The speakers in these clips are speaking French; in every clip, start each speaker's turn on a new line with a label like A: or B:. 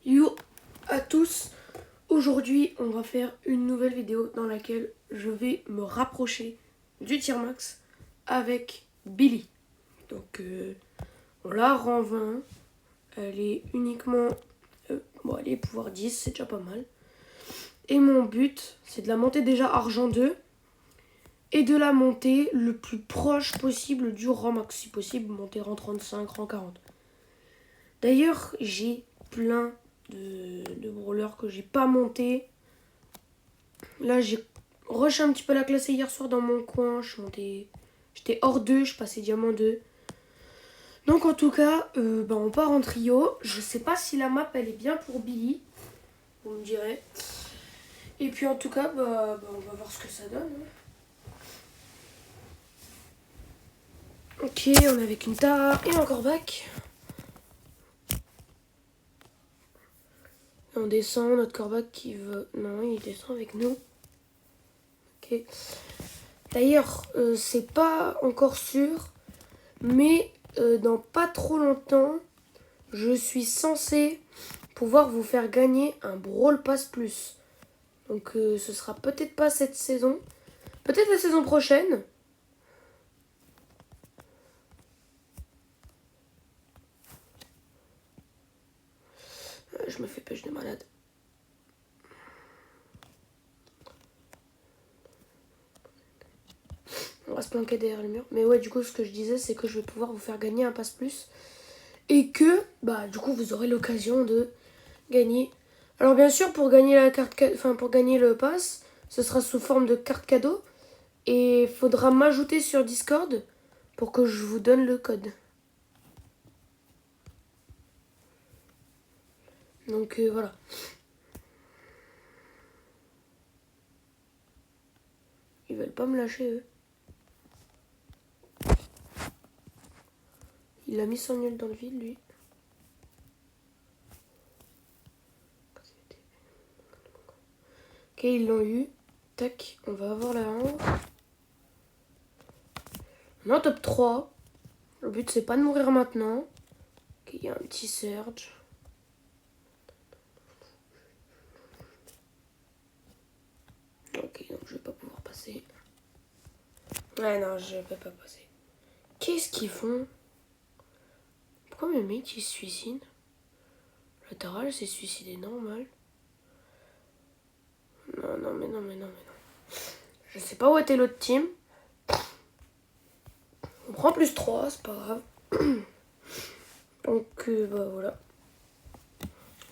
A: Yo à tous, aujourd'hui on va faire une nouvelle vidéo dans laquelle je vais me rapprocher du tier max avec Billy. Donc on la rend 20, elle est uniquement, elle est pouvoir 10, c'est déjà pas mal. Et mon but c'est de la monter déjà argent 2 et de la monter le plus proche possible du rang max, si possible monter rang 35, rang 40. D'ailleurs j'ai plein de brawlers que j'ai pas monté. Là j'ai rush un petit peu la classe hier soir dans mon coin. J'étais hors 2, je passais diamant 2. Donc en tout cas, on part en trio. Je sais pas si la map elle est bien pour Billy. Vous me direz. Et puis en tout cas, on va voir ce que ça donne. Ok, on est avec une Tara et un Corbac. On descend, notre Corbac qui veut... Non, il descend avec nous. Ok. D'ailleurs, c'est pas encore sûr, mais dans pas trop longtemps, je suis censé pouvoir vous faire gagner un Brawl Pass Plus. Donc ce sera peut-être pas cette saison, peut-être la saison prochaine. Je me fais pêche de malade. On va se planquer derrière le mur. Mais ouais, du coup, ce que je disais, c'est que je vais pouvoir vous faire gagner un Pass Plus. Et que, du coup, vous aurez l'occasion de gagner. Alors bien sûr, pour gagner pour gagner le pass, ce sera sous forme de carte cadeau. Et il faudra m'ajouter sur Discord pour que je vous donne le code. Donc voilà. Ils veulent pas me lâcher, eux. Il a mis son nul dans le vide, lui. Ok, ils l'ont eu. Tac, on va avoir la 1. On est en top 3. Le but, c'est pas de mourir maintenant. Ok, il y a un petit Surge. Ok, donc je vais pas pouvoir passer. Ouais, non, je vais pas passer. Qu'est-ce qu'ils font? Pourquoi mes mecs, ils se suicident? Le Taral s'est suicidé normal. Non. Je sais pas où était l'autre team. On prend plus 3, c'est pas grave. Donc, voilà.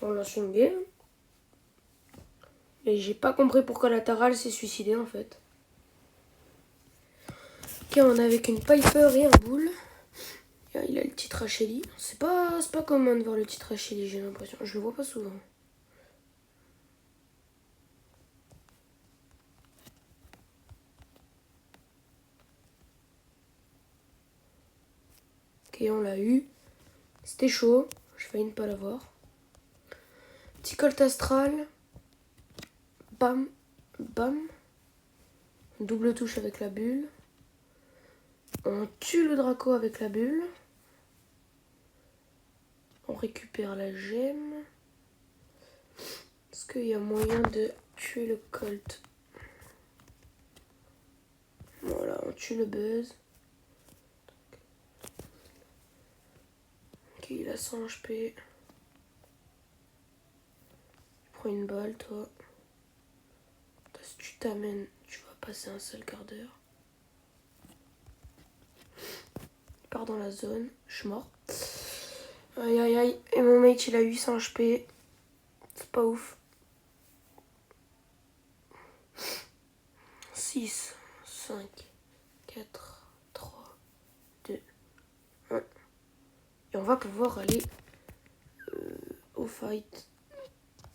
A: On lance une game. Et j'ai pas compris pourquoi la Taral s'est suicidée en fait. Ok, on est avec une Piper et un Bull. Il a le titre à Shelly. C'est pas commun de voir le titre à Shelly, j'ai l'impression. Je le vois pas souvent. Ok, on l'a eu. C'était chaud. Je failli ne pas l'avoir. Petit Colt Astral. Bam. Bam. Double touche avec la bulle. On tue le Draco avec la bulle. On récupère la gemme. Est-ce qu'il y a moyen de tuer le Colt? Voilà, on tue le Buzz. Ok, il a 100 HP. Prends une balle, toi. Si tu t'amènes, tu vas passer un seul quart d'heure. Il part dans la zone. Je suis mort. Aïe. Et mon mate, il a 800 HP. C'est pas ouf. 6, 5, 4, 3, 2, 1. Et on va pouvoir aller au fight.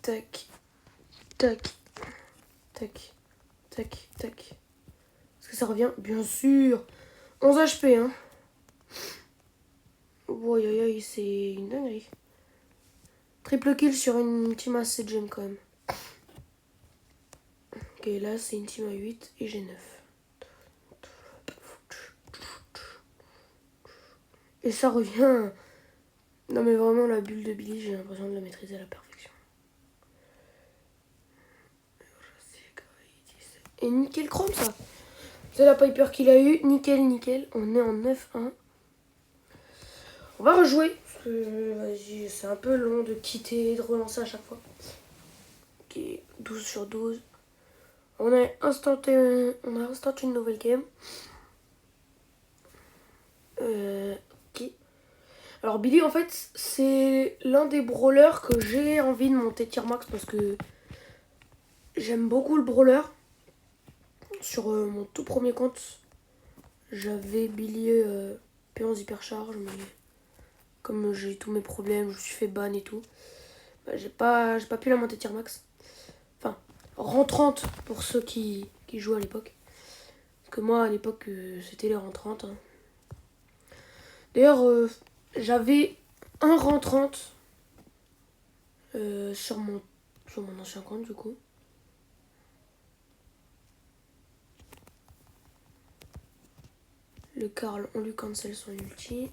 A: Tac. Est-ce que ça revient? Bien sûr. 11 HP, hein. Oh, aïe, c'est une dinguerie. Triple kill sur une team à 7 gemmes quand même. Ok, là c'est une team à 8 et j'ai 9. Et ça revient Non mais vraiment la bulle de Billy, j'ai l'impression de la maîtriser à la perfection. Et nickel chrome ça. C'est la Piper qu'il a eu, nickel. On est en 9-1. On va rejouer. Parce que vas-y, c'est un peu long de quitter, de relancer à chaque fois. Ok, 12 sur 12. On a instanté une nouvelle game. Ok. Alors Billy en fait c'est l'un des brawlers que j'ai envie de monter tier max parce que j'aime beaucoup le brawler. Sur mon tout premier compte j'avais Billy P11 hypercharge mais comme j'ai eu tous mes problèmes, je me suis fait ban et tout, bah, j'ai pas pu la monter tier max. Enfin, rang 30 pour ceux qui jouaient à l'époque. Parce que moi à l'époque c'était les rang 30. Hein. D'ailleurs j'avais un rang 30 sur mon ancien compte du coup. Le Karl, on lui cancel son ulti.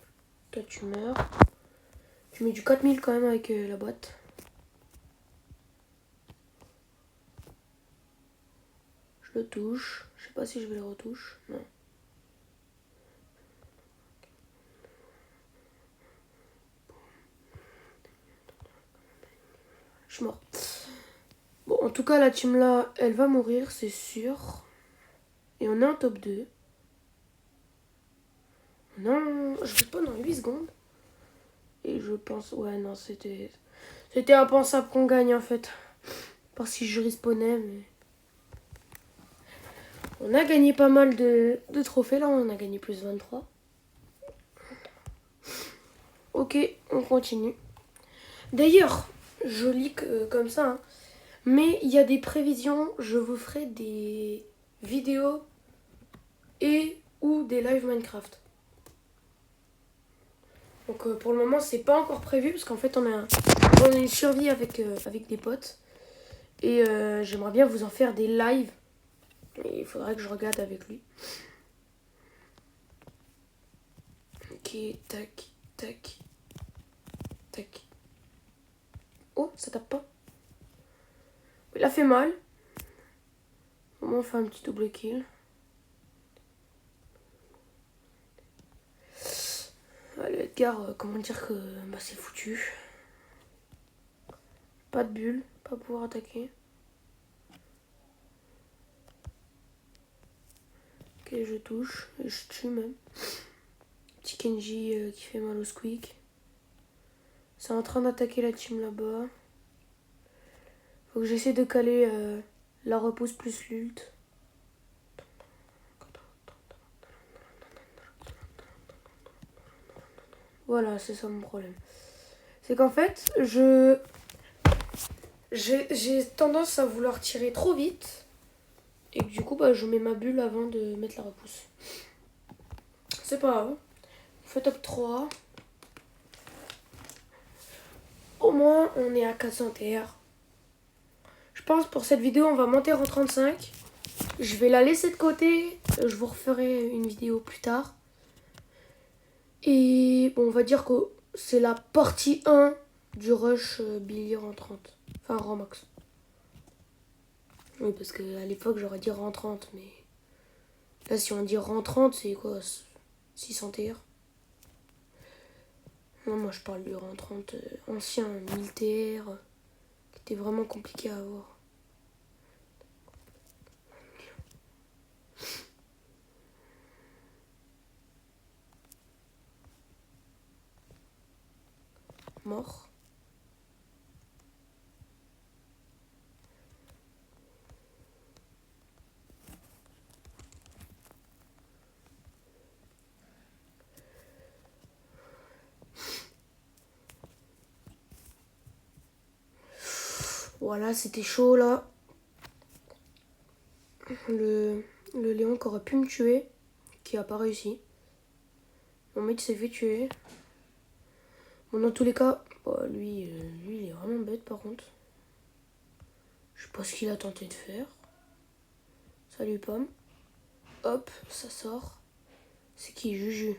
A: Toi tu meurs. Tu mets du 4000 quand même avec la boîte. Je le touche. Je sais pas si je vais le retouche. Non. Je suis mort. Bon, en tout cas, la team là, elle va mourir, c'est sûr. Et on est en top 2. Non, je respawn dans 8 secondes. Et je pense... Ouais, non, c'était impensable qu'on gagne, en fait. Pas si je respawnais, mais... On a gagné pas mal de trophées, là. On a gagné plus 23. Ok, on continue. D'ailleurs, je lis comme ça, hein. Mais il y a des prévisions, je vous ferai des vidéos et ou des live Minecraft. Donc pour le moment c'est pas encore prévu parce qu'en fait on a une survie avec des potes. Et j'aimerais bien vous en faire des lives. Et il faudrait que je regarde avec lui. Ok, tac, tac, tac. Oh, ça tape pas. Il a fait mal. Au moins on fait un petit double kill. Allez Edgar, comment dire que bah, c'est foutu. Pas de bulle, pas pouvoir attaquer. Ok, je touche, et je tue même. Petit Kenji qui fait mal au squeak. C'est en train d'attaquer la team là-bas. Faut que j'essaie de caler la repousse plus l'ult. Voilà, c'est ça mon problème. C'est qu'en fait, j'ai tendance à vouloir tirer trop vite. Et que du coup, bah, je mets ma bulle avant de mettre la repousse. C'est pas grave. On fait top 3. Au moins, on est à 400 TR. Je pense pour cette vidéo, on va monter en 35. Je vais la laisser de côté. Je vous referai une vidéo plus tard. Et bon, on va dire que c'est la partie 1 du rush Billy en 30. Enfin, rang max. Oui, parce qu'à l'époque, j'aurais dit rang 30. Mais là, si on dit rang 30, c'est quoi 600 TR. Non, moi, je parle du rang 30 ancien, 1000 TR. Qui était vraiment compliqué à avoir. Mort. Voilà, c'était chaud là. Le Léon qui aurait pu me tuer, qui a pas réussi. Mon mec s'est fait tuer. Bon, dans tous les cas, bah, lui, il est vraiment bête par contre. Je sais pas ce qu'il a tenté de faire. Salut pomme. Hop, ça sort. C'est qui, Juju?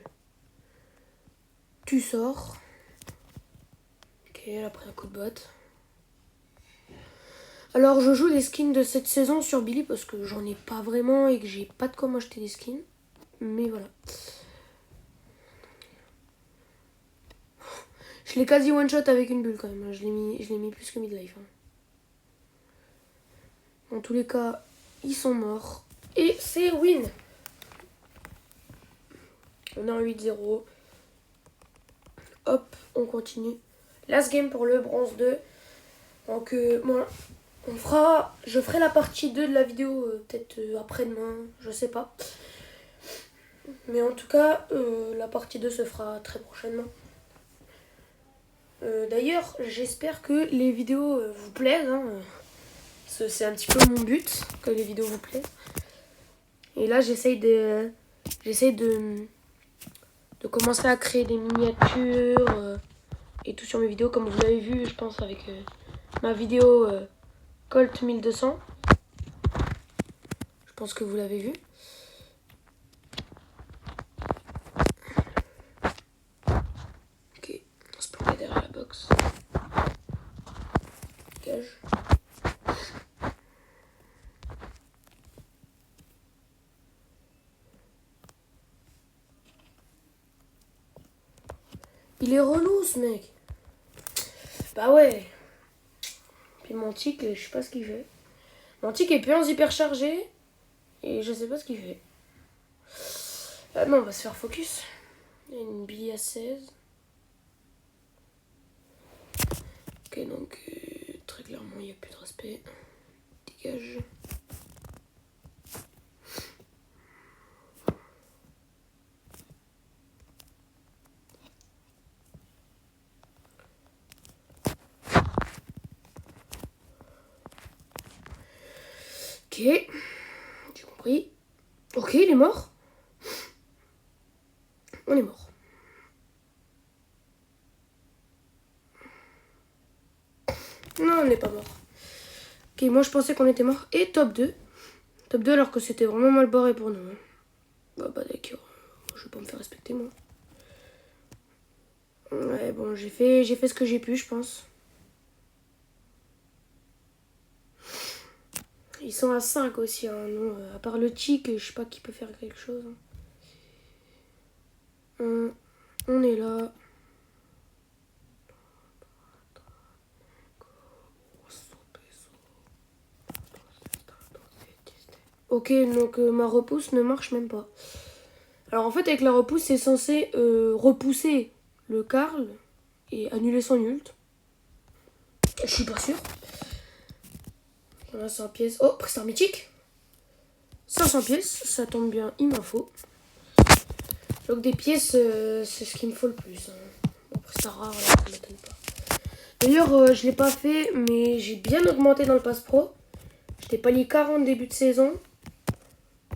A: Tu sors. Ok, elle a pris un coup de botte. Alors je joue les skins de cette saison sur Billy parce que j'en ai pas vraiment et que j'ai pas de comment acheter des skins. Mais voilà. Je l'ai quasi one shot avec une bulle quand même. Je l'ai mis plus que mid-life. Dans tous les cas, ils sont morts. Et c'est win. On est en 8-0. Hop, on continue. Last game pour le bronze 2. Donc bon, je ferai la partie 2 de la vidéo peut-être après-demain, je sais pas. Mais en tout cas, la partie 2 se fera très prochainement. D'ailleurs, j'espère que les vidéos vous plaisent. Hein. C'est un petit peu mon but, que les vidéos vous plaisent. Et là, j'essaye de commencer à créer des miniatures et tout sur mes vidéos, comme vous l'avez vu, je pense, avec ma vidéo Colt 1200. Je pense que vous l'avez vu. Ok, on se planque derrière la box. Dégage. Il est relou ce mec. Bah ouais. Puis mon tic, je sais pas ce qu'il fait. Mon tic est plus en hyper chargé. Et je sais pas ce qu'il fait. Non, on va se faire focus. Il y a une Billy à 16. Ok, donc très clairement, il n'y a plus de respect. Dégage. Ok, j'ai compris. Ok, il est mort. On est mort. Non, on n'est pas mort. Ok, moi je pensais qu'on était mort. Et top 2. Top 2 alors que c'était vraiment mal barré pour nous. Hein. Bah d'accord. Je vais pas me faire respecter moi. Ouais, bon, j'ai fait ce que j'ai pu, je pense. Ils sont à 5 aussi, hein, non, à part le tic, je sais pas qui peut faire quelque chose. Hein. On est là. Ok, donc ma repousse ne marche même pas. Alors en fait, avec la repousse, c'est censé repousser le Karl et annuler son ult. Je suis pas sûr. Voilà, 100 pièces. Oh, prestar mythique. 500 pièces, ça tombe bien, il m'en faut. Donc des pièces, c'est ce qu'il me faut le plus. Hein. Bon, prestar rare, là, ça m'étonne pas. D'ailleurs, je l'ai pas fait, mais j'ai bien augmenté dans le pass pro. J'étais palier 40 début de saison.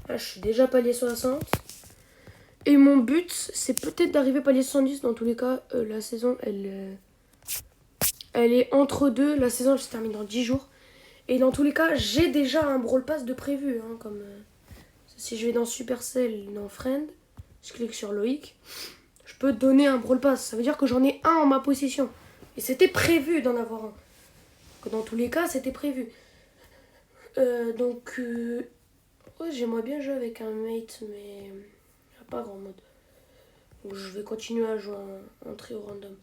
A: Là, je suis déjà palier 60. Et mon but, c'est peut-être d'arriver palier 70. Dans tous les cas, la saison, elle est entre deux. La saison, elle se termine dans 10 jours. Et dans tous les cas, j'ai déjà un Brawl Pass de prévu. Hein, comme si je vais dans Supercell, dans Friend, je clique sur Loïc, je peux donner un Brawl Pass. Ça veut dire que j'en ai un en ma possession. Et c'était prévu d'en avoir un. Que dans tous les cas, c'était prévu. Donc, ouais, j'aimerais bien jouer avec un mate, mais il n'y a pas grand mode. Donc, je vais continuer à jouer en trio random.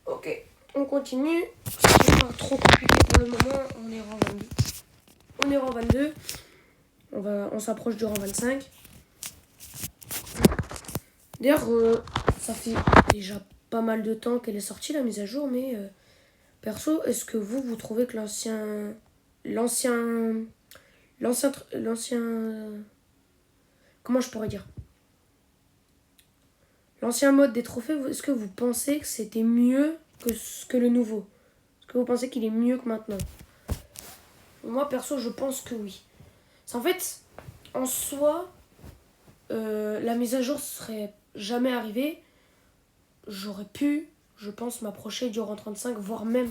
A: Ok, on continue. C'est pas trop compliqué pour le moment. On est rang 22. On est rang 22. On s'approche du rang 25. D'ailleurs, ça fait déjà pas mal de temps qu'elle est sortie la mise à jour, mais perso, est-ce que vous trouvez que l'ancien, comment je pourrais dire, l'ancien mode des trophées, est-ce que vous pensez que c'était mieux que le nouveau? Est-ce que vous pensez qu'il est mieux que maintenant? Moi perso, je pense que oui. C'est en fait, en soi, la mise à jour serait jamais arrivée. J'aurais pu, je pense, m'approcher du rang 35, voire même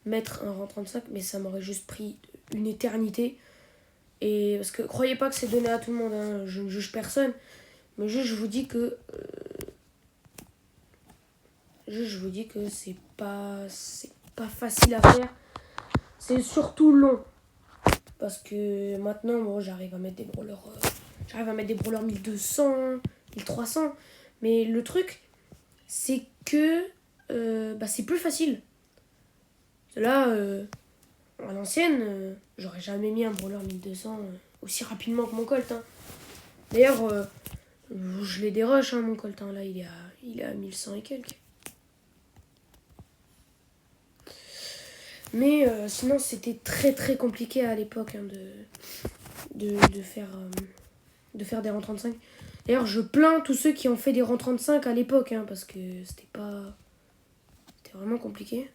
A: mettre un rang 35, mais ça m'aurait juste pris une éternité. Et parce que croyez pas que c'est donné à tout le monde, hein, je ne juge personne, mais juste je vous dis que c'est c'est pas facile à faire. C'est surtout long. Parce que maintenant, bon, j'arrive à mettre des brawlers. J'arrive à mettre des brawlers 1200, 1300. Mais le truc, c'est que c'est plus facile. Là, à l'ancienne, j'aurais jamais mis un brawler 1200 aussi rapidement que mon Colt. Hein. D'ailleurs, je l'ai dérush, hein, mon Colt. Hein. Là, il est à 1100 et quelques. Mais sinon, c'était très très compliqué à l'époque hein, de faire des rangs 35. D'ailleurs, je plains tous ceux qui ont fait des rangs 35 à l'époque, hein, parce que c'était vraiment compliqué.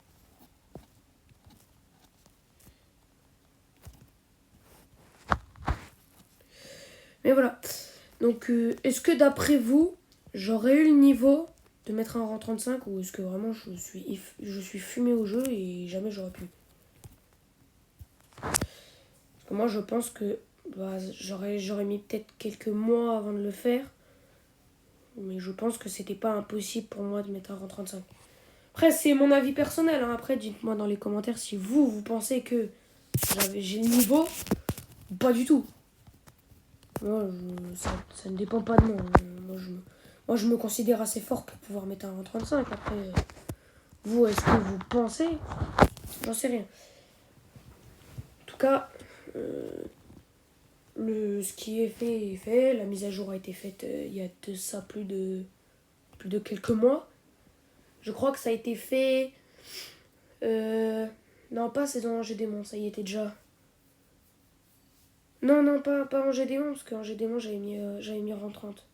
A: Mais voilà. Donc, est-ce que d'après vous, j'aurais eu le niveau de mettre un rang 35 ou est-ce que vraiment je suis fumé au jeu et jamais j'aurais pu? Parce que moi, je pense que j'aurais mis peut-être quelques mois avant de le faire. Mais je pense que c'était pas impossible pour moi de mettre un rang 35. Après, c'est mon avis personnel. Hein. Après, dites-moi dans les commentaires si vous pensez que j'ai le niveau ou pas du tout. Moi, ça ne dépend pas de moi. Moi, je me considère assez fort pour pouvoir mettre un rang 35. Après, vous, est-ce que vous pensez? J'en sais rien. En tout cas, ce qui est fait est fait. La mise à jour a été faite il y a de ça plus de quelques mois. Je crois que ça a été fait... non, pas saison Angers Démon, ça y était déjà. Non, pas Angers Démon, parce qu'Angers Démon, j'avais mis rang 30.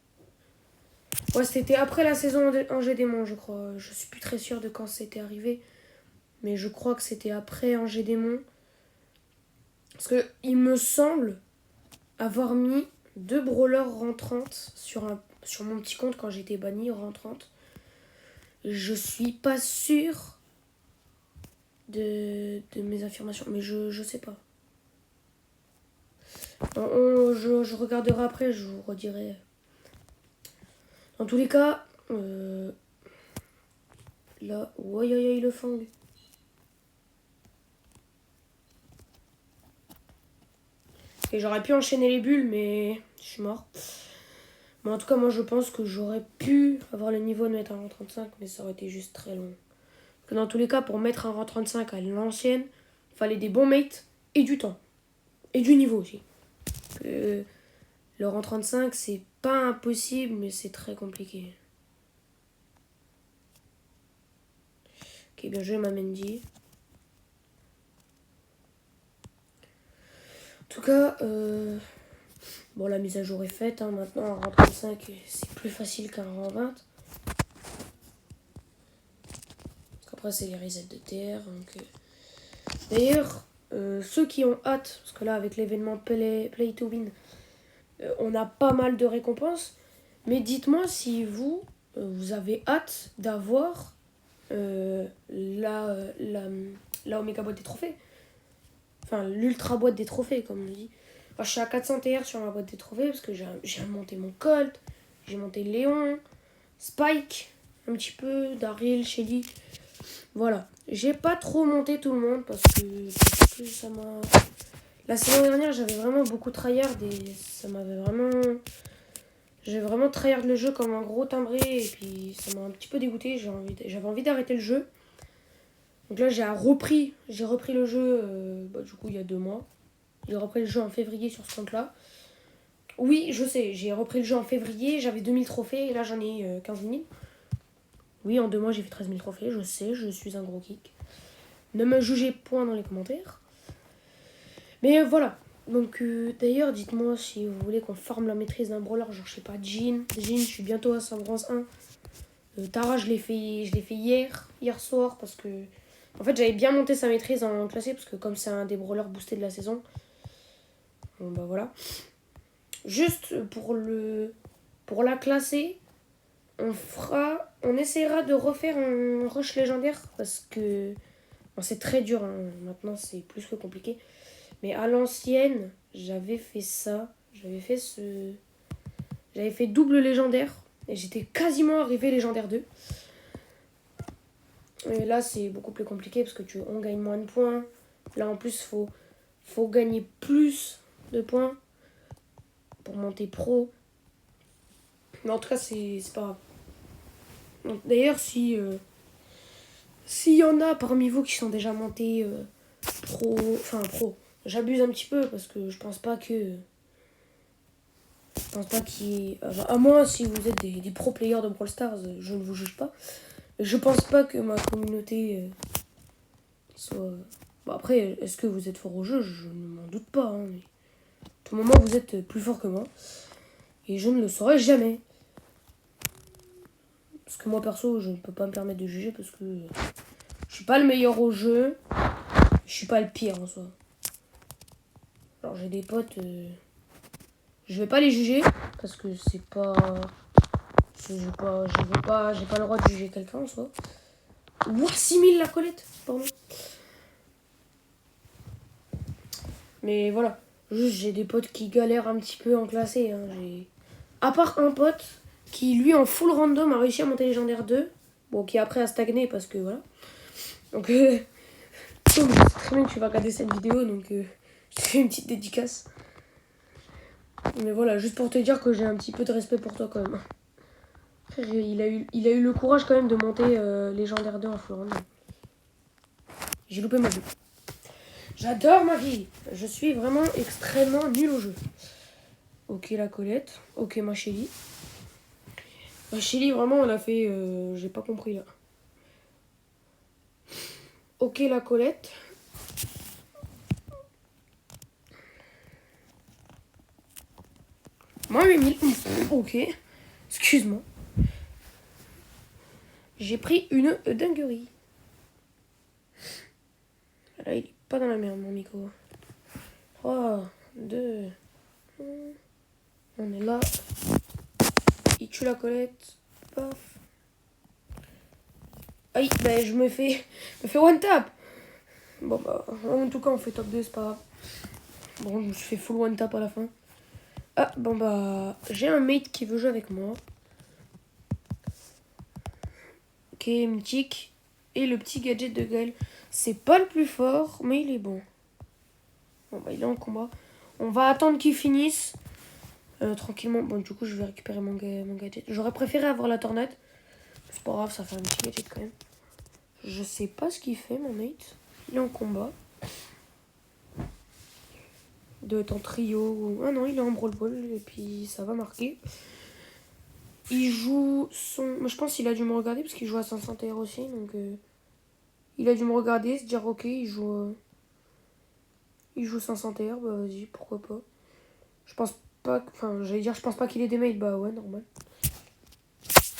A: Ouais, c'était après la saison Angers Démon, je crois. Je suis plus très sûre de quand c'était arrivé. Mais je crois que c'était après Angers Démon. Parce que il me semble avoir mis 2 brawlers rang 30 sur mon petit compte quand j'étais banni rang 30. Je suis pas sûre de mes affirmations, mais je sais pas. Je regarderai après, je vous redirai. Dans tous les cas, là, ouais, le fang. Et j'aurais pu enchaîner les bulles, mais je suis mort. Mais en tout cas, moi je pense que j'aurais pu avoir le niveau de mettre un rang 35, mais ça aurait été juste très long. Parce que dans tous les cas, pour mettre un rang 35 à l'ancienne, il fallait des bons mates et du temps. Et du niveau aussi. Le rang 35, c'est pas impossible, mais c'est très compliqué. Ok, bien joué, ma Mendy. En tout cas, bon, la mise à jour est faite. Hein. Maintenant, un rang 35, c'est plus facile qu'un rang 20. Parce qu'après, c'est les resets de TR. Donc, d'ailleurs, ceux qui ont hâte, parce que là, avec l'événement Play to Win, on a pas mal de récompenses. Mais dites-moi si vous avez hâte d'avoir la Omega boîte des trophées. Enfin, l'ultra boîte des trophées, comme on dit. Enfin, je suis à 400 TR sur ma boîte des trophées parce que j'ai monté mon Colt, j'ai monté Léon, Spike, un petit peu, Daryl, Shelly. Voilà. J'ai pas trop monté tout le monde parce que ça m'a... La saison dernière, j'avais vraiment beaucoup tryhard et ça m'avait vraiment... J'ai vraiment tryhard le jeu comme un gros timbré et puis ça m'a un petit peu dégoûté. J'avais envie d'arrêter le jeu. Donc là, j'ai repris le jeu du coup il y a 2 mois. J'ai repris le jeu en février sur ce compte-là. Oui, je sais, j'ai repris le jeu en février, j'avais 2000 trophées et là j'en ai 15 000. Oui, en 2 mois j'ai fait 13 000 trophées, je sais, je suis un gros geek. Ne me jugez point dans les commentaires. Mais voilà. Donc d'ailleurs, dites-moi si vous voulez qu'on farme la maîtrise d'un brawler, genre je sais pas, Jean, je suis bientôt à 100 bronze 1. Tara, je l'ai fait hier soir parce que en fait j'avais bien monté sa maîtrise en classé parce que comme c'est un des brawlers boostés de la saison. Bon bah voilà. Juste pour la classer, on essaiera de refaire un rush légendaire parce que bon, c'est très dur, hein. Maintenant c'est plus que compliqué. Mais à l'ancienne, j'avais fait ça, j'avais fait double légendaire et j'étais quasiment arrivé légendaire 2. Et là, c'est beaucoup plus compliqué parce que on gagne moins de points. Là, en plus, faut gagner plus de points pour monter pro. Mais en tout cas, c'est pas grave. D'ailleurs, s'il y en a parmi vous qui sont déjà montés pro, j'abuse un petit peu parce que je pense pas qu'il y ait... à moins si vous êtes des pro players de Brawl Stars, je ne vous juge pas. Mais je pense pas que ma communauté soit... Bon, après, est-ce que vous êtes fort au jeu? Je ne m'en doute pas. Hein, mais à tout moment, vous êtes plus fort que moi. Et je ne le saurai jamais. Parce que moi, perso, je ne peux pas me permettre de juger parce que je suis pas le meilleur au jeu. Je suis pas le pire en soi. Alors, j'ai des potes... je vais pas les juger parce que c'est pas... j'ai pas le droit de juger quelqu'un en soi. Ouah, 6000 la Colette, pardon. Mais voilà, juste j'ai des potes qui galèrent un petit peu en classé. Hein. À part un pote qui, lui, en full random, a réussi à monter légendaire 2. Bon, qui après a stagné parce que voilà. Donc, c'est très bien que tu vas regarder cette vidéo, donc je te fais une petite dédicace. Mais voilà, juste pour te dire que j'ai un petit peu de respect pour toi quand même. Frère, il a eu le courage quand même de monter légendaire 2 en full random. J'ai loupé ma vie. J'adore ma vie. Je suis vraiment extrêmement nul au jeu. Ok la Colette. Ok ma chérie. Ma chérie vraiment elle a fait... j'ai pas compris là. Ok la Colette. Moi 8000. Ok. Excuse-moi. J'ai pris une dinguerie. Là il est pas dans la merde mon micro. 3, 2, 1. On est là. Il tue la Colette. Paf. Aïe, bah je me fais one tap. Bon bah, en tout cas on fait top 2, c'est pas grave. Bon, je me suis fait full one tap à la fin. Ah, bon bah, j'ai un mate qui veut jouer avec moi. Ok, mythique. Et le petit gadget de Gaël. C'est pas le plus fort, mais il est bon. Bon bah, il est en combat. On va attendre qu'il finisse. Tranquillement. Bon, du coup, je vais récupérer mon gadget. J'aurais préféré avoir la tornade. C'est pas grave, ça fait un petit gadget quand même. Je sais pas ce qu'il fait, mon mate. Il est en combat. Il doit être en trio. Ah non, il est en brawl ball. Et puis, ça va marquer. Il joue son... Moi, je pense qu'il a dû me regarder parce qu'il joue à 500 TR aussi. Donc, il a dû me regarder, se dire ok, il joue 500 TR. Bah, vas-y, pourquoi pas. Je pense pas... Enfin, j'allais dire, je pense pas qu'il ait des mails. Bah, ouais, normal.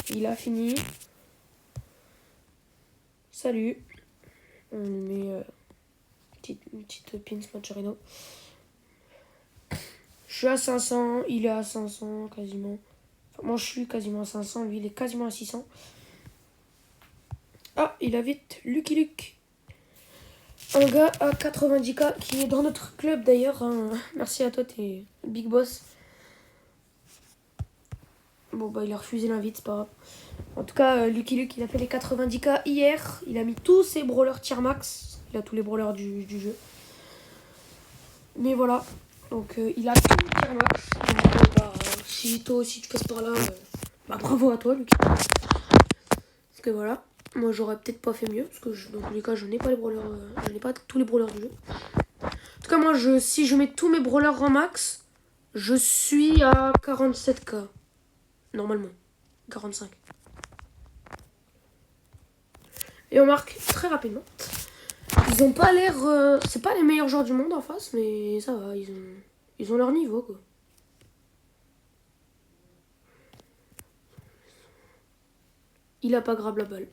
A: Il a fini. Salut. On lui met une petite pins Macherino. Je suis à 500, il est à 500 quasiment. Enfin, moi je suis quasiment à 500, lui il est quasiment à 600. Ah, il a vite Lucky Luke. Un gars à 90k qui est dans notre club d'ailleurs. Hein. Merci à toi, t'es big boss. Bon bah il a refusé l'invite, c'est pas grave. En tout cas, Lucky Luke il a fait les 90k hier. Il a mis tous ses brawlers tier max. Il a tous les brawlers du jeu. Mais voilà. Donc il a tout tier max. Donc, bah, si toi aussi tu passes par là, bah bravo à toi Lucky. Parce que voilà. Moi j'aurais peut-être pas fait mieux. Parce que dans tous les cas je n'ai pas les brawlers. Je n'ai pas tous les brawlers du jeu. En tout cas moi si je mets tous mes brawlers en max, je suis à 47k. Normalement. 45. Et on marque très rapidement. Ils ont pas l'air... c'est pas les meilleurs joueurs du monde en face, mais ça va, ils ont leur niveau, quoi. Il a pas grave la balle.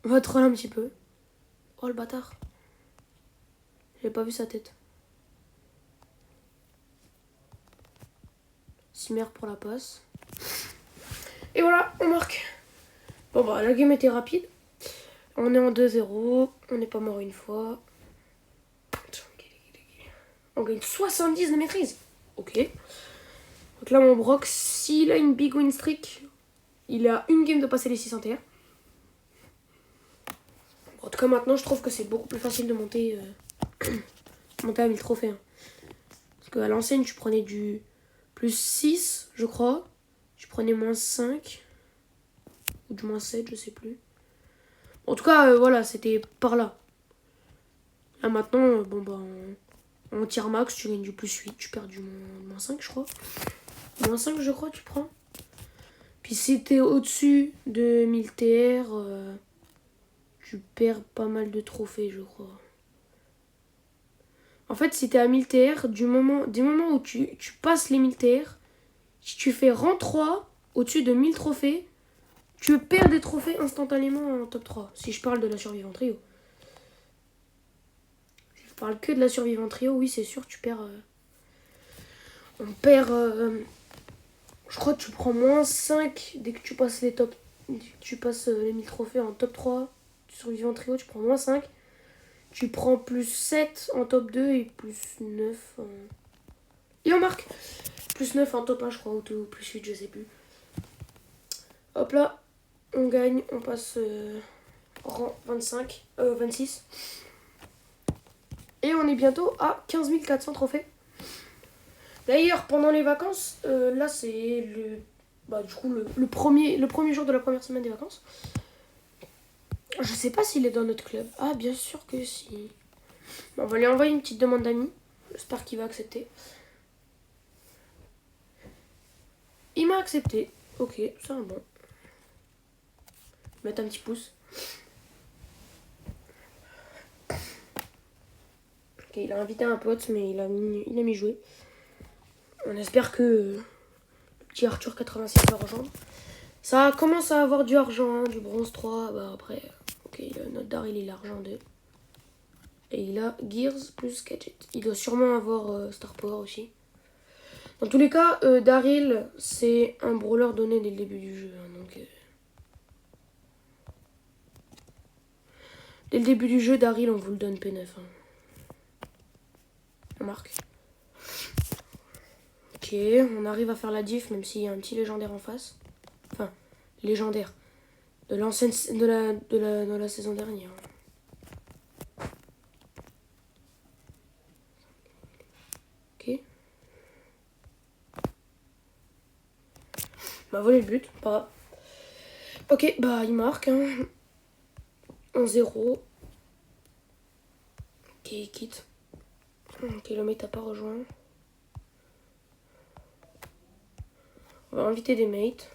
A: On va troller un petit peu. Oh, le bâtard. J'ai pas vu sa tête. Simer pour la passe. Et voilà, on marque. Bon, bah, la game était rapide. On est en 2-0. On n'est pas mort une fois. On gagne 70 de maîtrise. Ok. Donc là, mon Brock, s'il a une big win streak, il a une game de passer les 600 TR. En tout cas, maintenant, je trouve que c'est beaucoup plus facile de monter, monter à 1000 trophées. Hein. Parce qu'à l'ancienne, tu prenais du plus 6, je crois. Tu prenais moins 5. Ou du moins 7, je sais plus. En tout cas, voilà, c'était par là. Là, maintenant, bon, bah, en tier max, tu gagnes du plus 8. Tu perds du moins 5, je crois. Moins 5, je crois, tu prends. Puis si t'es au-dessus de 1000 TR, tu perds pas mal de trophées, je crois. En fait, si t'es à 1000 TR, du moment où tu passes les 1000 TR, si tu fais rang 3 au-dessus de 1000 trophées, tu perds des trophées instantanément en top 3. Si je parle de la survivante trio. Si je parle que de la survivante trio, oui, c'est sûr, tu perds. On perd. Je crois que tu prends moins 5 dès que tu passes les top. Dès que tu passes les 1000 trophées en top 3. Survivant trio, tu prends moins 5. Tu prends plus 7 en top 2 et plus 9 en... Et on marque plus 9 en top 1, je crois, ou plus 8, je sais plus. Hop là, on gagne, on passe rang 26. Et on est bientôt à 15 400 trophées. D'ailleurs, pendant les vacances, là c'est le... Bah, du coup, le premier jour de la première semaine des vacances. Je sais pas s'il est dans notre club. Ah, bien sûr que si. Bon, on va lui envoyer une petite demande d'amis. J'espère qu'il va accepter. Il m'a accepté. Ok, c'est un bon. Mettre un petit pouce. Ok, il a invité un pote, mais il a mis jouer. On espère que le petit Arthur 86 va rejoindre. Ça commence à avoir du argent, hein, du bronze 3. Bah après, ok, notre Daryl il a argent 2. Et il a Gears plus Gadget. Il doit sûrement avoir Star Power aussi. Dans tous les cas, Daryl, c'est un brawler donné dès le début du jeu. Hein, donc, dès le début du jeu, Daryl, on vous le donne P9. Hein. On marque. Ok, on arrive à faire la diff, même s'il y a un petit légendaire en face. Enfin, légendaire. De l'ancienne... de la saison dernière. Ok. M'a volé le but, pas grave. Ok, bah il marque. Hein. 1-0. Ok, il quitte. Ok, le mate n'a pas rejoint. On va inviter des mates.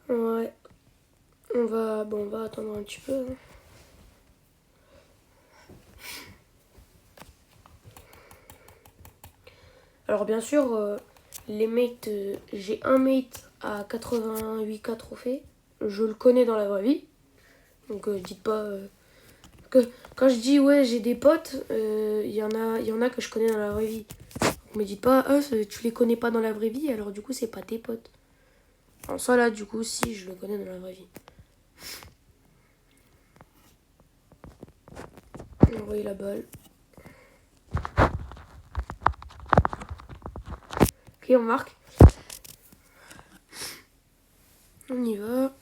A: Ouais. On va attendre un petit peu. Hein. Alors bien sûr, les mates, j'ai un mate à 88k trophées. Je le connais dans la vraie vie. Donc dites pas que quand je dis ouais j'ai des potes, il y en a que je connais dans la vraie vie. Donc me dites pas tu les connais pas dans la vraie vie, alors du coup c'est pas tes potes. En soi là du coup si je le connais dans la vraie vie. On va envoyer la balle. Ok, on marque. On y va.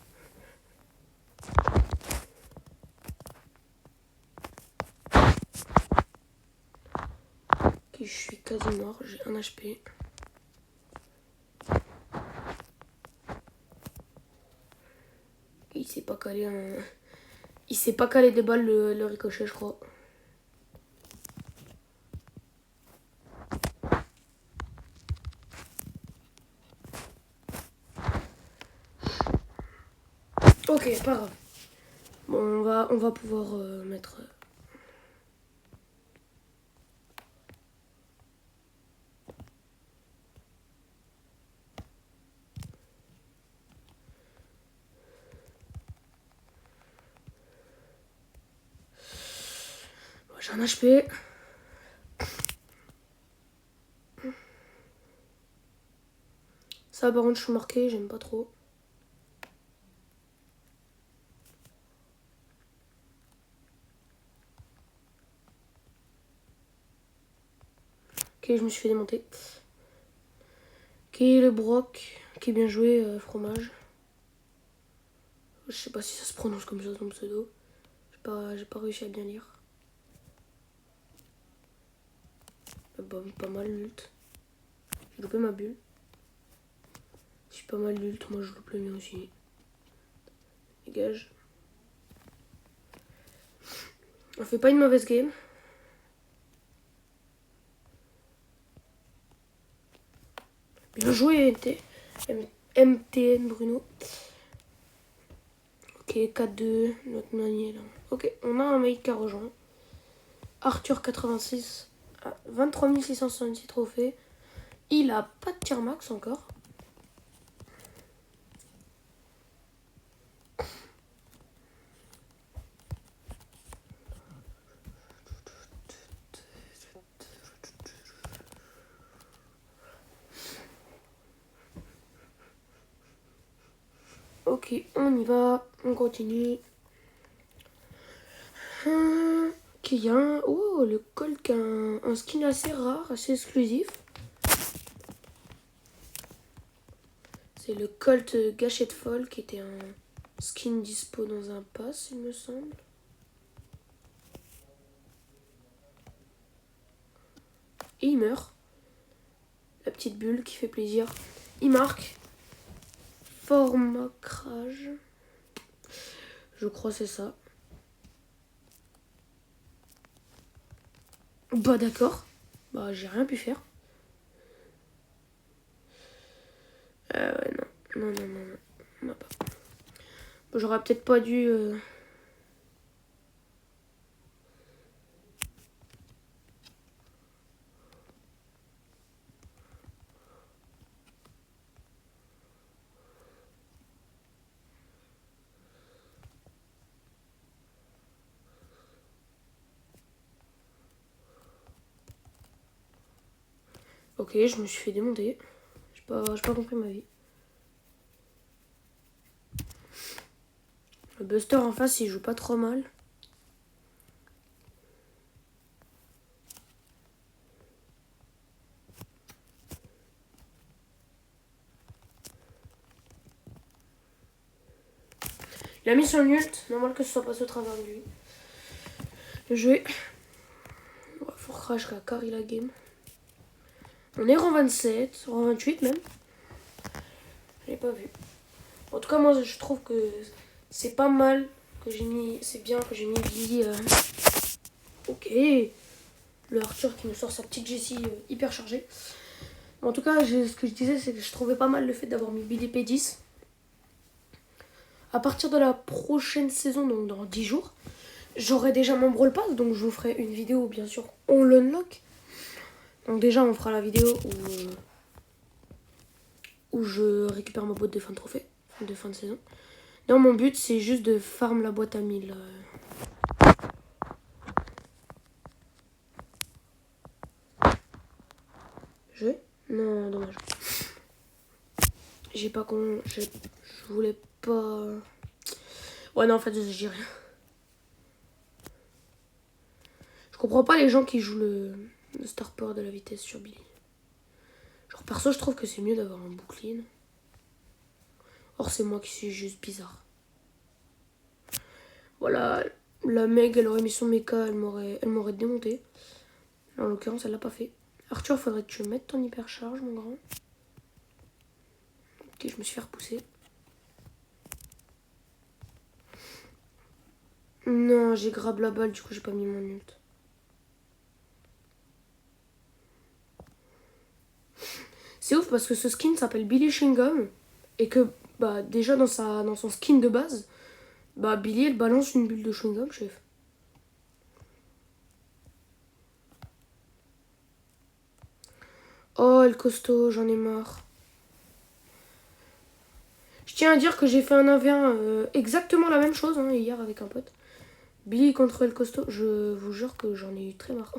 A: Ok, je suis quasi mort, j'ai un HP. Il s'est pas calé Il s'est pas calé des balles le ricochet, je crois. Ok, pas grave. Bon, on va pouvoir mettre... J'ai un HP. Ça, par contre, je suis marqué, j'aime pas trop. Ok, je me suis fait démonter. Ok, le broc. Ok, bien joué, fromage. Je sais pas si ça se prononce comme ça ton pseudo. J'ai pas réussi à bien lire. Bah, pas mal l'ult. J'ai loupé ma bulle. Si j'ai pas mal l'ult, moi je loupe le mien aussi. Dégage. On fait pas une mauvaise game. Bien joué MTN Bruno. Ok, 4-2, notre manier là. Ok, on a un mec qui a rejoint. Arthur 86, 23 666 trophées. Il a pas de tir max encore. Ok, on y va, on continue. Ok, il y a un... Oh, le Colt qui a un skin assez rare, assez exclusif. C'est le Colt Gâchette Folle qui était un skin dispo dans un pass, il me semble. Et il meurt. La petite bulle qui fait plaisir. Il marque. Formacrage. Je crois que c'est ça. Bah d'accord. Bah j'ai rien pu faire. Ouais, non. Non, pas. Bon, j'aurais peut-être pas dû... Ok, je me suis fait démonter. J'ai pas compris ma vie. Le Buster en face, il joue pas trop mal. Il a mis son ult. Normal que ce soit passé au travers de lui. Le jeu. Ouais, faut crash qu'à carry la game. On est rang 27, rang 28 même. Je l'ai pas vu. En tout cas, moi je trouve que c'est pas mal que j'ai mis. C'est bien que j'ai mis Billy. Ok. Le Arthur qui nous sort sa petite Jessie hyper chargée. En tout cas, ce que je disais, c'est que je trouvais pas mal le fait d'avoir mis Billy P10. À partir de la prochaine saison, donc dans 10 jours, j'aurai déjà mon Brawl Pass, donc je vous ferai une vidéo, bien sûr, on l'unlock. Donc déjà, on fera la vidéo où je récupère ma boîte de fin de trophée, de fin de saison. Non, mon but, c'est juste de farm la boîte à 1000. Non, dommage. J'ai pas con... Je voulais pas... Ouais, non, en fait, j'ai rien. Je comprends pas les gens qui jouent le Star Power de la vitesse sur Billy. Genre, perso, je trouve que c'est mieux d'avoir un bouclier. Or, c'est moi qui suis juste bizarre. Voilà, la Meg, elle aurait mis son mecha, elle m'aurait démonté. En l'occurrence, elle l'a pas fait. Arthur, faudrait que tu mettes ton hypercharge, mon grand. Ok, je me suis fait repousser. Non, j'ai grab la balle, du coup, j'ai pas mis mon ult. C'est ouf parce que ce skin s'appelle Billy Chewing-Gum. Et que, bah, déjà dans son skin de base, bah, Billy, elle balance une bulle de chewing-gum, chef. Oh, le costaud, j'en ai marre. Je tiens à dire que j'ai fait un 1v1 exactement la même chose hier avec un pote. Billy contre El Costo, je vous jure que j'en ai eu très marre.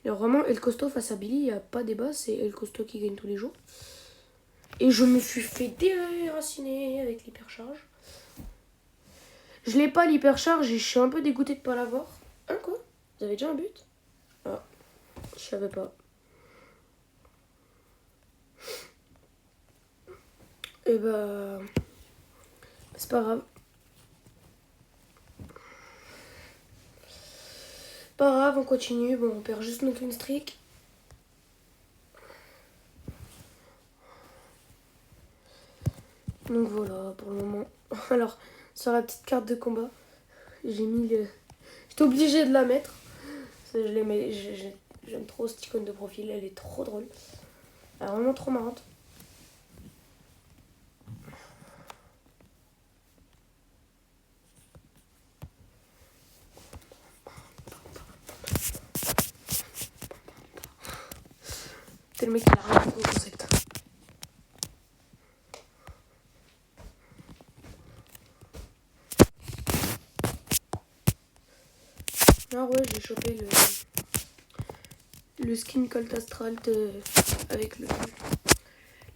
A: Et vraiment, El Costo face à Billy, il n'y a pas débat, c'est El Costo qui gagne tous les jours. Et je me suis fait déraciner avec l'hypercharge. Je l'ai pas l'hypercharge et je suis un peu dégoûté de pas l'avoir. Hein quoi? Vous avez déjà un but? Ah, je savais pas. Et bah... c'est pas grave. Pas grave, on continue. Bon, on perd juste notre win streak. Donc voilà, pour le moment. Alors, sur la petite carte de combat, j'ai mis le... J'étais obligée de la mettre. Je l'aimais, j'aime trop cette icône de profil, elle est trop drôle. Elle est vraiment trop marrante. C'est le mec qui a rien compris au concept. Ah ouais, j'ai chopé le skin Colt Astral avec le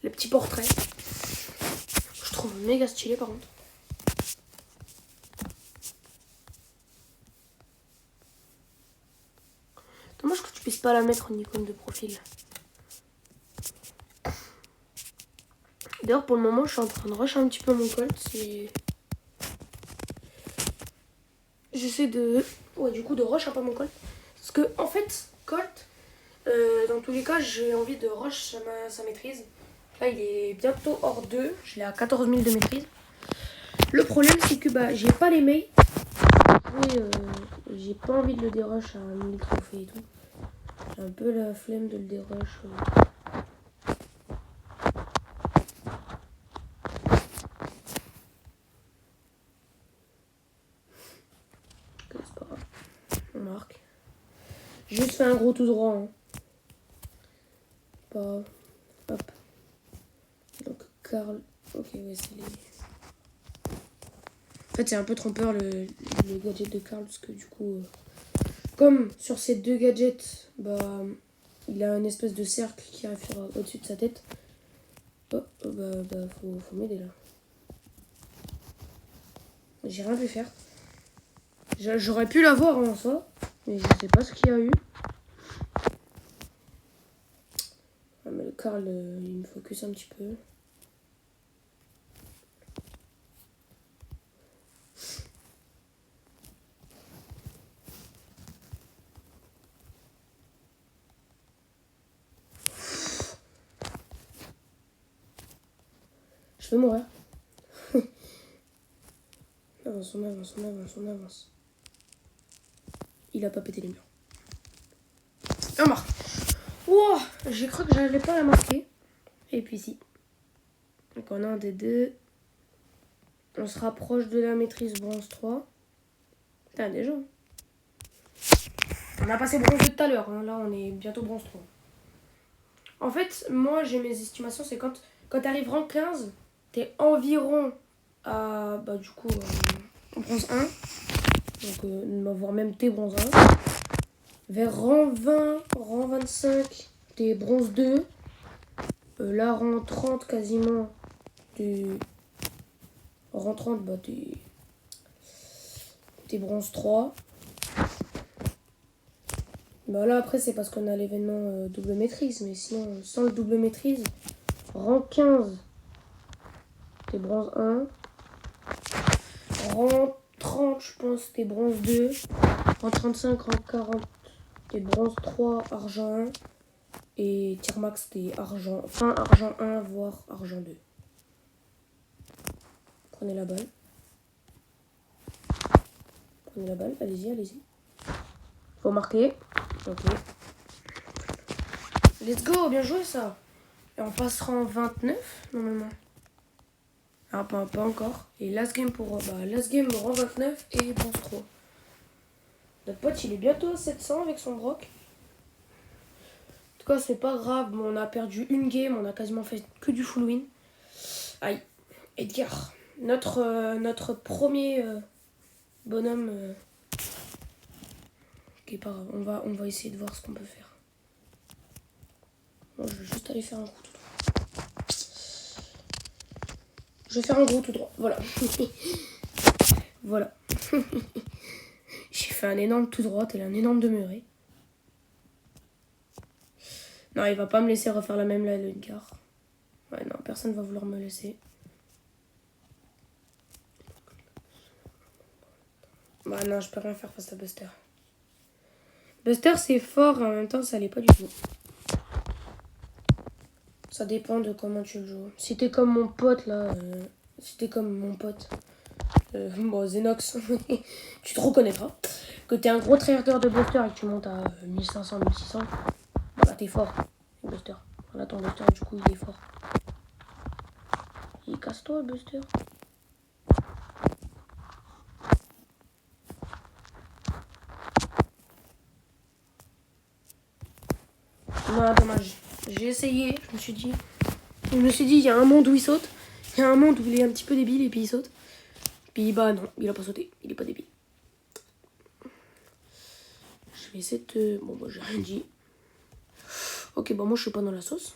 A: petit portrait. Je trouve méga stylé par contre. Dommage que tu puisses pas la mettre en icône de profil. D'ailleurs pour le moment je suis en train de rush un petit peu mon Colt. J'essaie de... Ouais, du coup de rush un peu mon Colt. Parce que en fait Colt, dans tous les cas j'ai envie de rush sa maîtrise. Là il est bientôt hors 2. Je l'ai à 14 000 de maîtrise. Le problème c'est que bah j'ai pas les mails. J'ai pas envie de le dérush à 1000 trophées et tout. J'ai un peu la flemme de le dérush. C'est pas grave. On marque. Juste fait un gros tout droit. Hein. Pas... Hop. Donc Karl. Ok, ouais, c'est les... En fait, c'est un peu trompeur le gadget de Karl parce que du coup, comme sur ces deux gadgets, bah, il a une espèce de cercle qui arrive au-dessus de sa tête. Oh, bah faut m'aider là. J'ai rien pu faire. J'aurais pu l'avoir en soi, mais je sais pas ce qu'il y a eu. Ah, mais le Karl, il me focus un petit peu. Je vais mourir. Avance, on avance, on avance, on avance. Il a pas pété les murs. Et on marque. Wow, j'ai cru que j'allais pas la marquer. Et puis si. Donc on a un des deux. On se rapproche de la maîtrise bronze 3. Putain, déjà. On a passé bronze 2 tout à l'heure. Hein. Là, on est bientôt bronze 3. En fait, moi, j'ai mes estimations. C'est quand t'arrives rang 15, t'es environ à, bah, du coup, bronze 1. Donc, voire même t'es bronze 1. Vers rang 20, rang 25, t'es bronze 2. Là, rang 30, quasiment, t'es... Rang 30, bah, t'es bronze 3. Bah là, après, c'est parce qu'on a l'événement double maîtrise. Mais sinon, sans le double maîtrise, rang 15, t'es bronze 1. Rang 30, je pense, t'es bronze 2. Rang 35, rang 40, t'es bronze 3, argent 1. Et tier max, t'es argent 1, voire argent 2. Prenez la balle. Prenez la balle, allez-y, allez-y. Faut marquer. Ok. Let's go, bien joué ça. Et on passera en 29 normalement. Ah, pas encore. Et last game pour last game rang 29 et bronze 3. Notre pote il est bientôt à 700 avec son broc. En tout cas c'est pas grave, mais on a perdu une game, on a quasiment fait que du full win. Aïe, Edgar, notre premier bonhomme. Ok, pas grave, on va essayer de voir ce qu'on peut faire. Moi je vais juste aller faire un coup tout droit. Je vais faire un gros tout droit. Voilà. Voilà. J'ai fait un énorme tout droit et un énorme demeuré. Non, il va pas me laisser refaire la même ligne car. Ouais, non, personne va vouloir me laisser. Bah non, je peux rien faire face à Buster. Buster, c'est fort et en même temps, ça l'est pas du tout. Ça dépend de comment tu le joues. Si t'es comme mon pote, là... si t'es comme mon pote... bon, Zenox, tu te reconnaîtras. Que t'es un gros trader de Buster et que tu montes à 1500, 1600. Bah là, t'es fort. Buster. Voilà, ton Buster, du coup, il est fort. Il casse-toi, Buster. Non, dommage. J'ai essayé, je me suis dit, il y a un monde où il saute. Il y a un monde où il est un petit peu débile et puis il saute. Puis bah non, il a pas sauté. Il est pas débile. Je vais essayer de te... Bon, moi, j'ai rien dit. Ok, bah moi, je suis pas dans la sauce.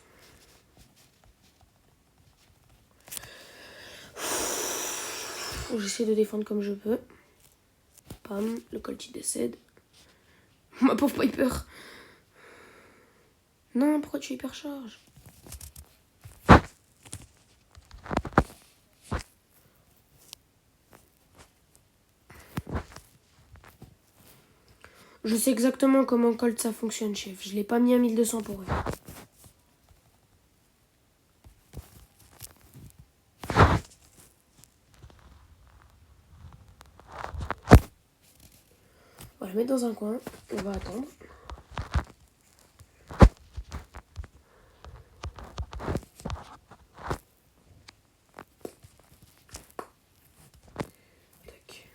A: J'essaie de défendre comme je peux. Pam, le Colt il décède. Ma pauvre Piper. Non, pourquoi tu hypercharges? Je sais exactement comment Colt ça fonctionne, chef. Je l'ai pas mis à 1200 pour eux. On va le mettre dans un coin. On va attendre. Tac.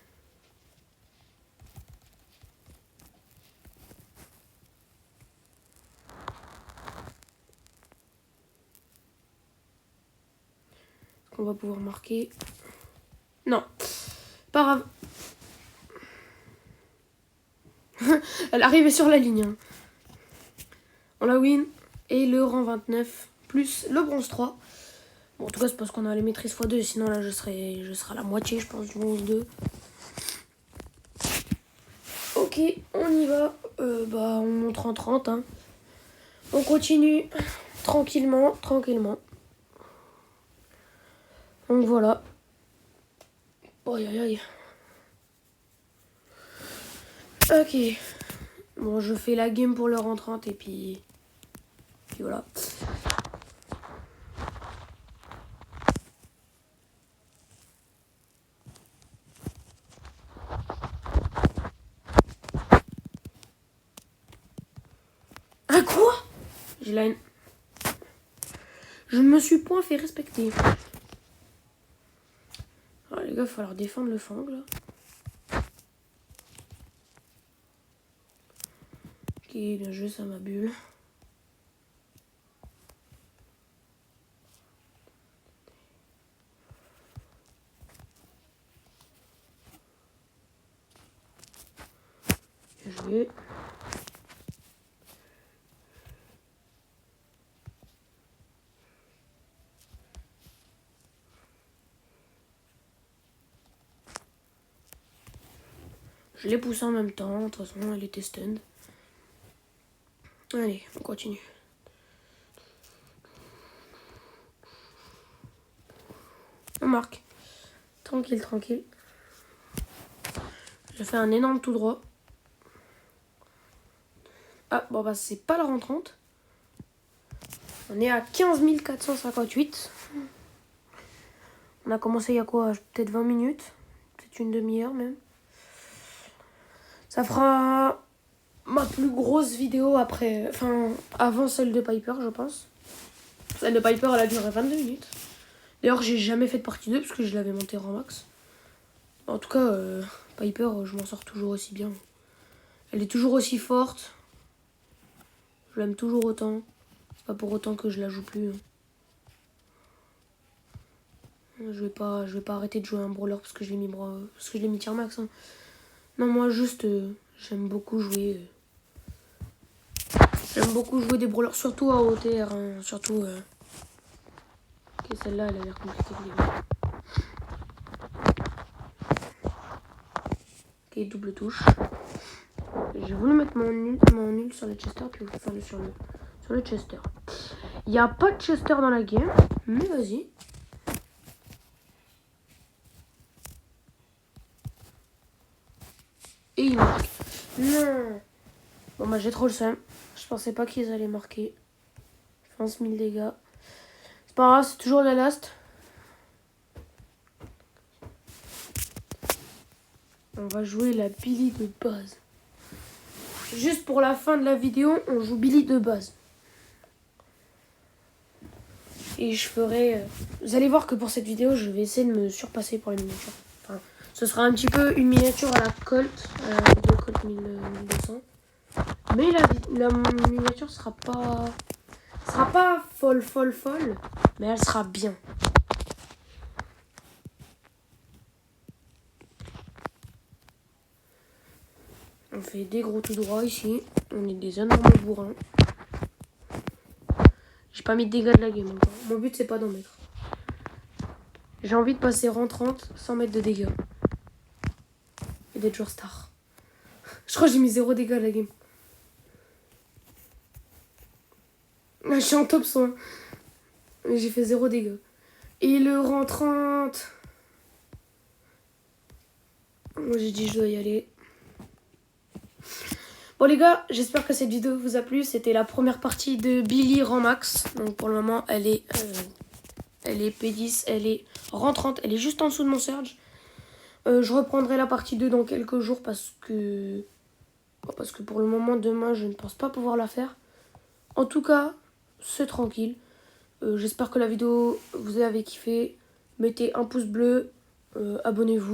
A: On va pouvoir marquer. Non. Pas grave. Elle arrivait sur la ligne. Hein. On la win. Et le rang 29 plus le bronze 3. Bon, en tout cas, c'est parce qu'on a les maîtrises x2. Sinon, là, je serai à la moitié, je pense, du bronze 2. Ok, on y va. Bah, on monte en 30. Hein. On continue tranquillement, tranquillement. Donc voilà. Aïe aïe aïe. Ok. Bon, je fais la game pour le rang 30 et puis voilà. Ah quoi? J'ai la haine. Je me suis point fait respecter. Ah, les gars, il va falloir défendre le fang là. Ok, bien joué, ça ma bulle. Bien joué. Je l'ai poussé en même temps, de toute façon elle était stunned. Allez, on continue. On marque. Tranquille, tranquille. Je fais un énorme tout droit. Ah, bon bah c'est pas le rang 30. On est à 15 458. On a commencé il y a quoi? Peut-être 20 minutes. Peut-être une demi-heure même. Ça fera ma plus grosse vidéo après, enfin, avant celle de Piper, je pense. Celle de Piper, elle a duré 22 minutes. D'ailleurs, j'ai jamais fait de partie 2 parce que je l'avais montée en max. En tout cas, Piper, je m'en sors toujours aussi bien. Elle est toujours aussi forte. Je l'aime toujours autant. C'est pas pour autant que je la joue plus. Je vais pas arrêter de jouer un brawler parce que je l'ai mis tier max. Hein. Non, moi juste, j'aime beaucoup jouer. J'aime beaucoup jouer des brawlers, surtout à OTR. Hein, surtout. Ok, celle-là, elle a l'air compliquée. qui est double touche. J'ai voulu mettre mon nul sur le Chester, enfin sur le Chester. Il n'y a pas de Chester dans la game, mais vas-y. Et il marque. Non. Bon bah j'ai trop le seum. Je pensais pas qu'ils allaient marquer. Je pense 1000 dégâts. C'est pas grave, c'est toujours la last. On va jouer la Billy de base. Juste pour la fin de la vidéo, on joue Billy de base. Et je ferai... Vous allez voir que pour cette vidéo, je vais essayer de me surpasser pour les miniatures. Enfin, ce sera un petit peu une miniature à la Colt, vidéo Colt 1200. Mais la miniature sera pas folle, mais elle sera bien. On fait des gros tout droits ici. On est des énormes bourrins. J'ai pas mis de dégâts de la game encore. Mon but c'est pas d'en mettre. J'ai envie de passer rang 30 sans mettre de dégâts. Et d'être joueur star. Je crois que j'ai mis 0 dégâts de la game. Je suis en top 100. J'ai fait 0 dégâts. Et le rang 30. Moi j'ai dit je dois y aller. Bon les gars, j'espère que cette vidéo vous a plu. C'était la première partie de Billy rang max. Donc pour le moment elle est P10, elle est rang 30, elle est juste en dessous de mon Surge. Je reprendrai la partie 2 dans quelques jours parce que pour le moment demain je ne pense pas pouvoir la faire. En tout cas, c'est tranquille. J'espère que la vidéo vous avez kiffé. Mettez un pouce bleu, abonnez-vous.